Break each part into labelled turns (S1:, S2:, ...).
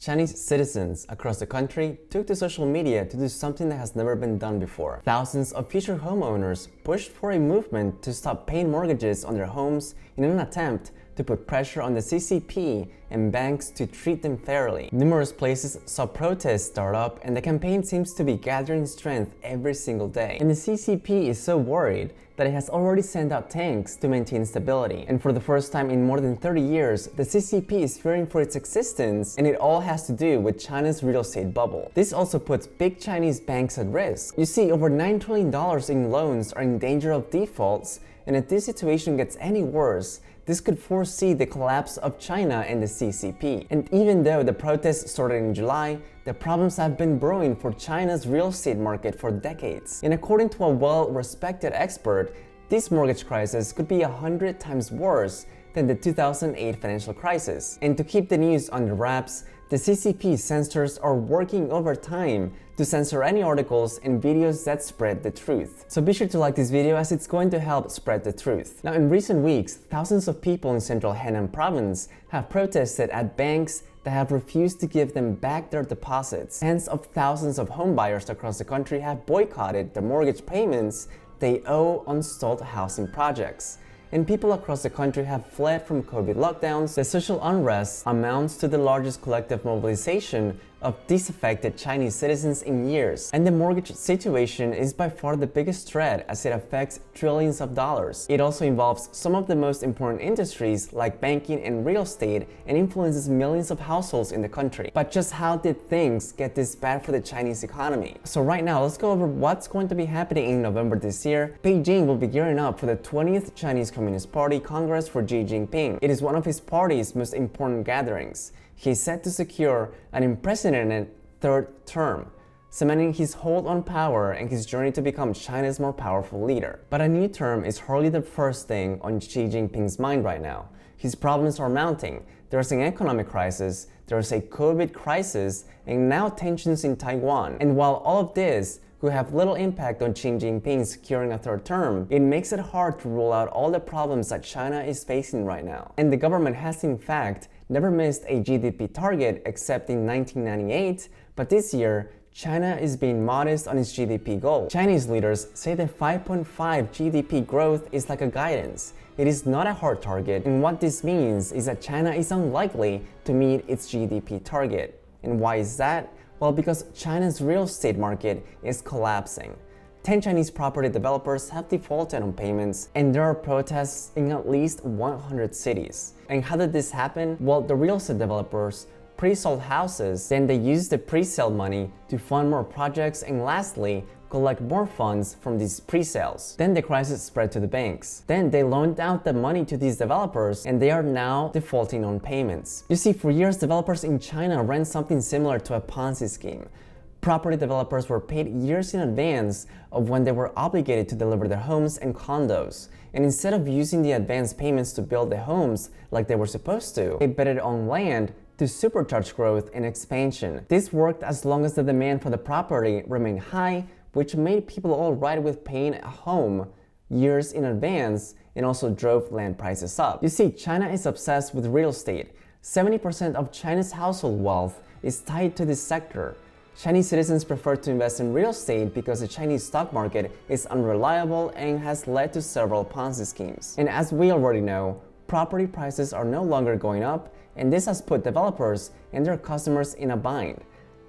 S1: Chinese citizens across the country took to social media to do something that has never been done before. Thousands of future homeowners pushed for a movement to stop paying mortgages on their homes in an attempt to put pressure on the CCP and banks to treat them fairly. Numerous places saw protests start up, and the campaign seems to be gathering strength every single day. And the CCP is so worried that it has already sent out tanks to maintain stability. And for the first time in more than 30 years, the CCP is fearing for its existence, and it all has to do with China's real estate bubble. This also puts big Chinese banks at risk. You see, over $9 trillion in loans are in danger of defaults, and if this situation gets any worse, this could foresee the collapse of China and the CCP. And even though the protests started in July, the problems have been brewing for China's real estate market for decades. And according to a well-respected expert, this mortgage crisis could be 100 times worse than the 2008 financial crisis. And to keep the news under wraps, the CCP censors are working overtime to censor any articles and videos that spread the truth. So be sure to like this video, as it's going to help spread the truth. Now, in recent weeks, thousands of people in central Henan province have protested at banks that have refused to give them back their deposits. Tens of thousands of homebuyers across the country have boycotted the mortgage payments they owe on stalled housing projects. And people across the country have fled from COVID lockdowns. The social unrest amounts to the largest collective mobilization of disaffected Chinese citizens in years. And the mortgage situation is by far the biggest threat, as it affects trillions of dollars. It also involves some of the most important industries like banking and real estate, and influences millions of households in the country. But just how did things get this bad for the Chinese economy? So right now, let's go over what's going to be happening in November this year. Beijing will be gearing up for the 20th Chinese Communist Party Congress for Xi Jinping. It is one of his party's most important gatherings. He's set to secure an unprecedented third term, cementing his hold on power and his journey to become China's more powerful leader. But a new term is hardly the first thing on Xi Jinping's mind right now. His problems are mounting. There's an economic crisis, there's a COVID crisis, and now tensions in Taiwan. And while all of this could have little impact on Xi Jinping securing a third term, it makes it hard to rule out all the problems that China is facing right now. And the government has in fact never missed a GDP target except in 1998, but this year, China is being modest on its GDP goal. Chinese leaders say that 5.5 GDP growth is like a guidance. It is not a hard target, and what this means is that China is unlikely to meet its GDP target. And why is that? Well, because China's real estate market is collapsing. 10 Chinese property developers have defaulted on payments, and there are protests in at least 100 cities. And how did this happen? Well, the real estate developers pre-sold houses, then they used the pre-sale money to fund more projects, and lastly, collect more funds from these pre-sales. Then the crisis spread to the banks. Then they loaned out the money to these developers, and they are now defaulting on payments. You see, for years, developers in China ran something similar to a Ponzi scheme. Property developers were paid years in advance of when they were obligated to deliver their homes and condos. And instead of using the advance payments to build the homes like they were supposed to, they betted on land to supercharge growth and expansion. This worked as long as the demand for the property remained high, which made people all right with paying a home years in advance, and also drove land prices up. You see, China is obsessed with real estate. 70% of China's household wealth is tied to this sector. Chinese citizens prefer to invest in real estate because the Chinese stock market is unreliable and has led to several Ponzi schemes. And as we already know, property prices are no longer going up, and this has put developers and their customers in a bind.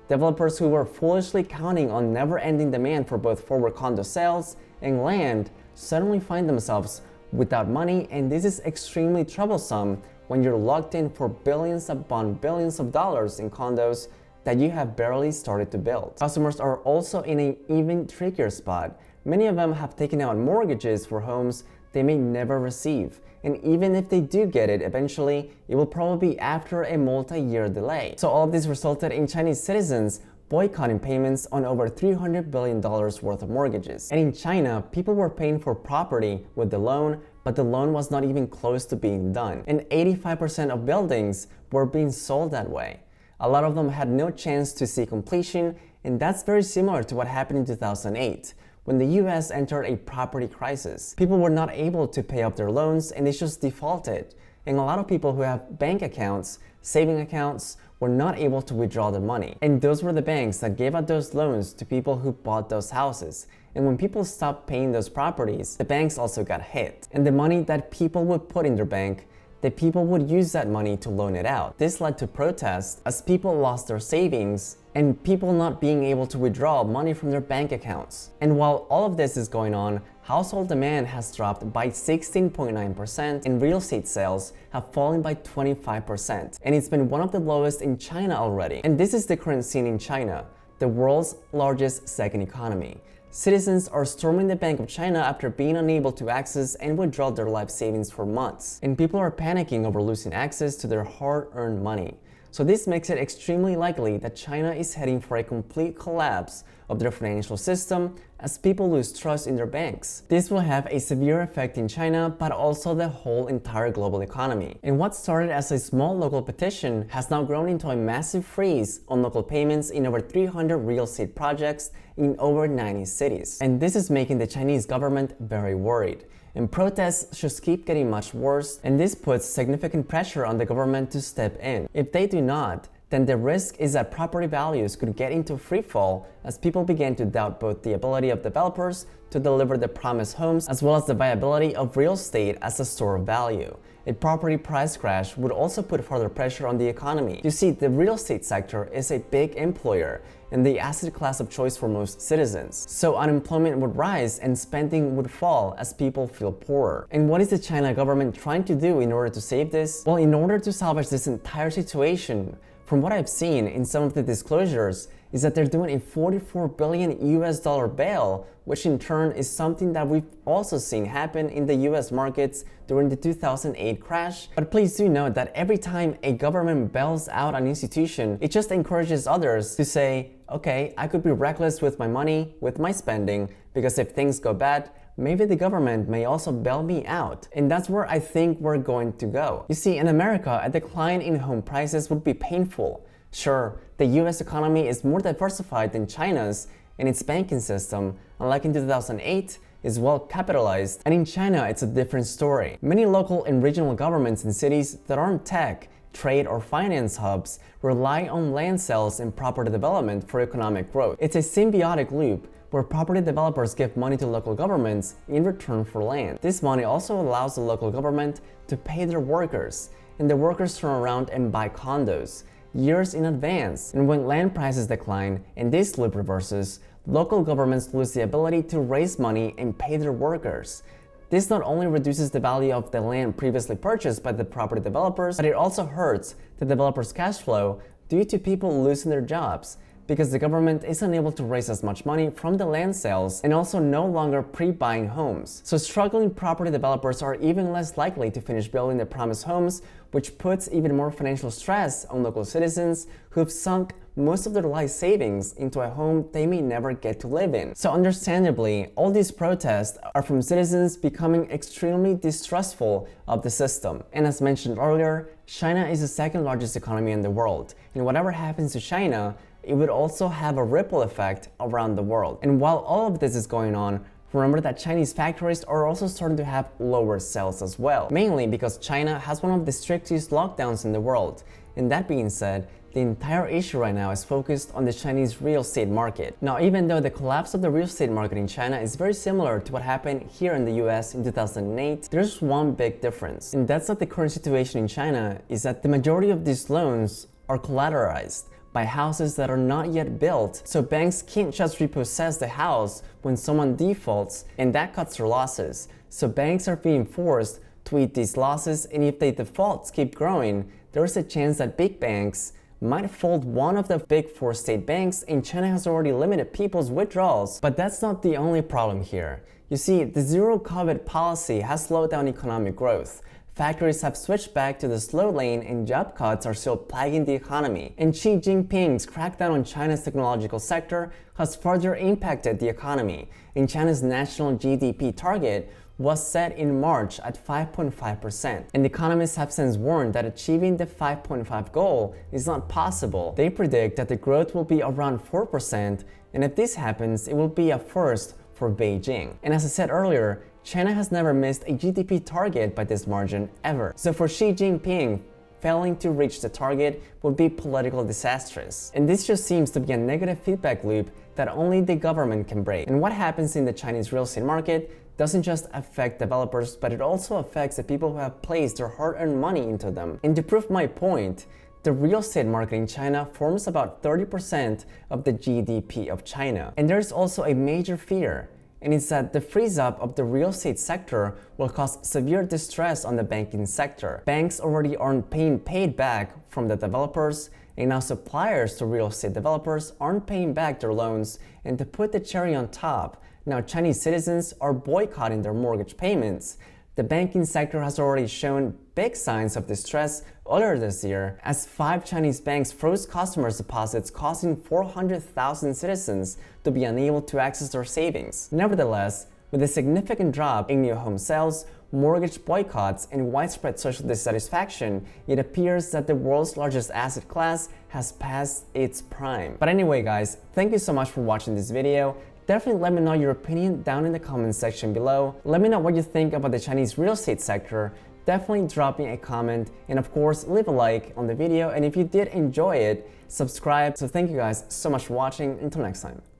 S1: Developers who were foolishly counting on never-ending demand for both forward condo sales and land suddenly find themselves without money, and this is extremely troublesome when you're locked in for billions upon billions of dollars in condos that you have barely started to build. Customers are also in an even trickier spot. Many of them have taken out mortgages for homes they may never receive. And even if they do get it eventually, it will probably be after a multi-year delay. So all of this resulted in Chinese citizens boycotting payments on over $300 billion worth of mortgages. And in China, people were paying for property with the loan, but the loan was not even close to being done. And 85% of buildings were being sold that way. A lot of them had no chance to see completion, and that's very similar to what happened in 2008, when the US entered a property crisis. People were not able to pay up their loans, and they just defaulted. And a lot of people who have bank accounts, saving accounts, were not able to withdraw their money. And those were the banks that gave out those loans to people who bought those houses. And when people stopped paying those properties, the banks also got hit. And the money that people would put in their bank, the people would use that money to loan it out. This led to protests as people lost their savings and people not being able to withdraw money from their bank accounts. And while all of this is going on, household demand has dropped by 16.9% and real estate sales have fallen by 25%. And it's been one of the lowest in China already. And this is the current scene in China, the world's largest second economy. Citizens are storming the Bank of China after being unable to access and withdraw their life savings for months. And people are panicking over losing access to their hard-earned money. So this makes it extremely likely that China is heading for a complete collapse of their financial system as people lose trust in their banks. This will have a severe effect in China, but also the whole entire global economy. And what started as a small local petition has now grown into a massive freeze on local payments in over 300 real estate projects in over 90 cities. And this is making the Chinese government very worried. And protests just keep getting much worse, and this puts significant pressure on the government to step in. If they do not, then the risk is that property values could get into free fall as people begin to doubt both the ability of developers to deliver the promised homes as well as the viability of real estate as a store of value. A property price crash would also put further pressure on the economy. You see, the real estate sector is a big employer and the asset class of choice for most citizens. So unemployment would rise and spending would fall as people feel poorer. And what is the China government trying to do in order to save this? Well, in order to salvage this entire situation, from what I've seen in some of the disclosures, is that they're doing a $44 billion bail, which in turn is something that we've also seen happen in the US markets during the 2008 crash. But please do note that every time a government bails out an institution, it just encourages others to say, okay, I could be reckless with my money, with my spending, because if things go bad, maybe the government may also bail me out. And that's where I think we're going to go. You see, in America, a decline in home prices would be painful. Sure, the US economy is more diversified than China's, and its banking system, unlike in 2008, is well capitalized. And in China, it's a different story. Many local and regional governments in cities that aren't tech, trade, or finance hubs rely on land sales and property development for economic growth. It's a symbiotic loop where property developers give money to local governments in return for land. This money also allows the local government to pay their workers, and the workers turn around and buy condos years in advance. And when land prices decline and this loop reverses, local governments lose the ability to raise money and pay their workers. This not only reduces the value of the land previously purchased by the property developers, but it also hurts the developers' cash flow due to people losing their jobs, because the government is unable to raise as much money from the land sales and also no longer pre-buying homes. So struggling property developers are even less likely to finish building the promised homes, which puts even more financial stress on local citizens who've sunk most of their life savings into a home they may never get to live in. So understandably, all these protests are from citizens becoming extremely distrustful of the system. And as mentioned earlier, China is the second largest economy in the world, and whatever happens to China, it would also have a ripple effect around the world. And while all of this is going on, remember that Chinese factories are also starting to have lower sales as well, mainly because China has one of the strictest lockdowns in the world. And that being said, the entire issue right now is focused on the Chinese real estate market. Now, even though the collapse of the real estate market in China is very similar to what happened here in the US in 2008, there's one big difference. And that's that the current situation in China is that the majority of these loans are collateralized by houses that are not yet built. So banks can't just repossess the house when someone defaults, and that cuts their losses. So banks are being forced to eat these losses, and if the defaults keep growing, there's a chance that big banks might fold one of the big four state banks, and China has already limited people's withdrawals. But that's not the only problem here. You see, the zero COVID policy has slowed down economic growth. Factories have switched back to the slow lane and job cuts are still plaguing the economy. And Xi Jinping's crackdown on China's technological sector has further impacted the economy. And China's national GDP target was set in March at 5.5%. And economists have since warned that achieving the 5.5 goal is not possible. They predict that the growth will be around 4%, and if this happens, it will be a first for Beijing. And as I said earlier, China has never missed a GDP target by this margin ever. So for Xi Jinping, failing to reach the target would be politically disastrous. And this just seems to be a negative feedback loop that only the government can break. And what happens in the Chinese real estate market doesn't just affect developers, but it also affects the people who have placed their hard-earned money into them. And to prove my point, the real estate market in China forms about 30% of the GDP of China. And there's also a major fear, and it's that the freeze-up of the real estate sector will cause severe distress on the banking sector. Banks already aren't being paid back from the developers, and now suppliers to real estate developers aren't paying back their loans, and to put the cherry on top, now Chinese citizens are boycotting their mortgage payments. The banking sector has already shown big signs of distress earlier this year, as 5 Chinese banks froze customers' deposits, causing 400,000 citizens to be unable to access their savings. Nevertheless, with a significant drop in new home sales, mortgage boycotts, and widespread social dissatisfaction, it appears that the world's largest asset class has passed its prime. But anyway guys, thank you so much for watching this video. Definitely let me know your opinion down in the comment section below. Let me know what you think about the Chinese real estate sector. Definitely drop me a comment, and of course leave a like on the video, and if you did enjoy it, subscribe. So thank you guys so much for watching. Until next time.